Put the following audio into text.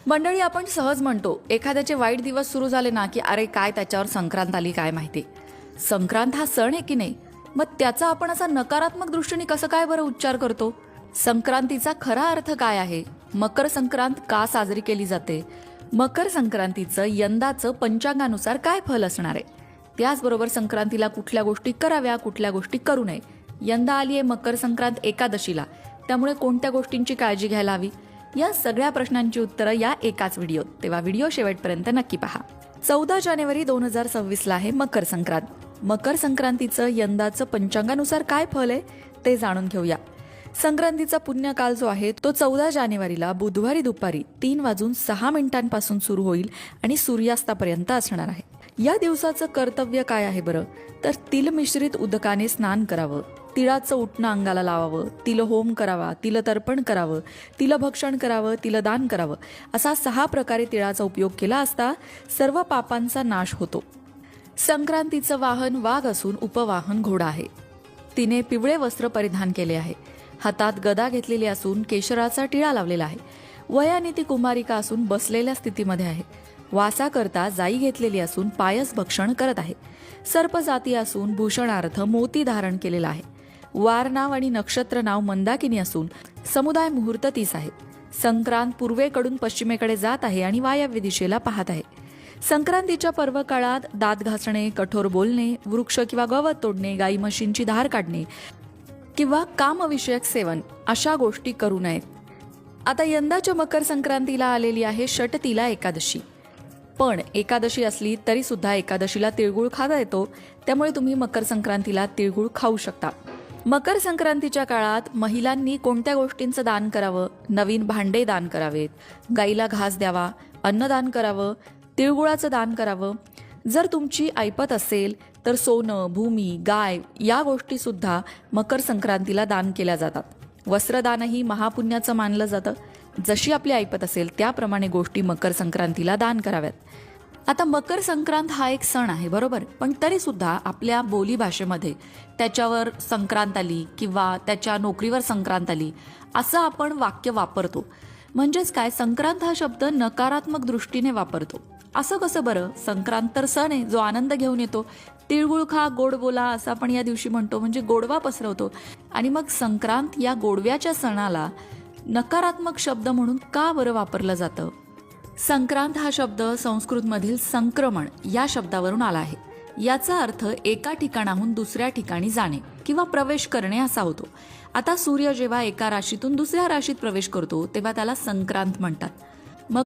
मंडळी, आपण सहज म्हणतो एखाद्याचे वाईट दिवस सुरू झाले ना की अरे काय त्याच्यावर संक्रांत आली काय माहिती. संक्रांत हा सण आहे की नाही, मग त्याचा आपण असा नकारात्मक दृष्टीने कसं काय बरं उच्चार करतो. संक्रांतीचा खरा अर्थ काय आहे, मकर संक्रांत का साजरी केली जाते, मकर संक्रांतीचं यंदाचं पंचांगानुसार काय फल असणार आहे, त्याचबरोबर संक्रांतीला कुठल्या गोष्टी कराव्या कुठल्या गोष्टी करू नये. यंदा आली आहे मकर संक्रांत एकादशीला, त्यामुळे कोणत्या गोष्टींची काळजी घ्यायला हवी, या सगळ्या प्रश्नांची उत्तरं या एकाच व्हिडिओत, तेव्हा व्हिडिओ शेवटपर्यंत नक्की पहा. 14 जानेवारी 2026ला आहे मकर संक्रांत. मकर संक्रांतीचं यंदाचं पंचांगानुसार काय फल आहे ते जाणून घेऊया. संक्रांतीचा पुण्यकाल जो आहे तो 14 जानेवारीला बुधवारी दुपारी 3:06 सुरू होईल आणि सूर्यास्तापर्यंत असणार आहे. या दिवसाचं कर्तव्य काय आहे बरं, तर तिल मिश्रित उदकाने स्नान करावं, तिळाचं उटणं अंगाला लावावं, तिलहोम करावा, तिलतर्पण करावं, तिलभक्षण करावं, तिलदान करावं, असा 6 प्रकारे तिळाचा उपयोग केला असता सर्व पापांचा नाश होतो. संक्रांतीचं वाहन वाघ असून उपवाहन घोडा आहे. तिने पिवळे वस्त्र परिधान केले आहे. हातात गदा घेतलेली असून केशराचा टिळा लावलेला आहे. वयाने ती कुमारिका असून बसलेल्या स्थितीमध्ये आहे. वासाकरता जाई घेतलेली असून पायस भक्षण करत आहे. सर्पजाती असून भूषणार्थ मोती धारण केलेला आहे. वार नाव आणि नक्षत्र नाव मंदाकिनी असून समुदाय मुहूर्त 30 आहे. संक्रांत पूर्वेकडून पश्चिमेकडे जात आहे आणि वायव्य दिशेला पाहत आहे. संक्रांतीच्या पर्व काळात दात घासणे, कठोर बोलणे, वृक्ष किंवा गवत तोडणे, गाई म्हशींची धार काढणे किंवा कामविषयक सेवन अशा गोष्टी करू नयेत. आता यंदाच्या मकर संक्रांतीला आलेली आहे षटतिला एकादशी. पण एकादशी असली तरी सुद्धा एकादशीला तिळगुळ खाता येतो, त्यामुळे तुम्ही मकर संक्रांतीला तिळगुळ खाऊ शकता. मकर संक्रांतीच्या काळात महिलांनी कोणत्या गोष्टींचं दान करावं, नवीन भांडे दान करावेत, गाईला घास द्यावा, अन्नदान करावं, तिळगुळाचं दान करावं. जर तुमची ऐपत असेल तर सोनं, भूमी, गाय या गोष्टी सुद्धा मकर संक्रांतीला दान केल्या जातात. वस्त्रदानही महापुण्याचं मानलं जातं. जशी आपली ऐपत असेल त्याप्रमाणे गोष्टी मकर संक्रांतीला दान कराव्यात. आता मकर संक्रांत हा एक सण आहे बरोबर, पण तरी सुद्धा आपल्या बोलीभाषेमध्ये त्याच्यावर संक्रांत आली किंवा त्याच्या नोकरीवर संक्रांत आली असं आपण वाक्य वापरतो. म्हणजेच काय, संक्रांत हा शब्द नकारात्मक दृष्टीने वापरतो. असं कसं बरं, संक्रांत तर सण आहे जो आनंद घेऊन येतो. तिळगुळ खा, गोड बोला असं आपण या दिवशी म्हणतो, म्हणजे गोडवा पसरवतो. आणि मग संक्रांत या गोडव्याच्या सणाला नकारात्मक शब्द म्हणून का बरं वापरलं जातं. संक्रांत हा शब्द संस्कृतमधील संक्रमण या शब्दावरून आला आहे. याचा अर्थ एका ठिकाणाहून दुसऱ्या ठिकाणी जाणे किंवा प्रवेश करणे असा होतो. आता सूर्य जेव्हा एका राशीतून दुसऱ्या राशीत प्रवेश करतो तेव्हा त्याला संक्रांत म्हणतात.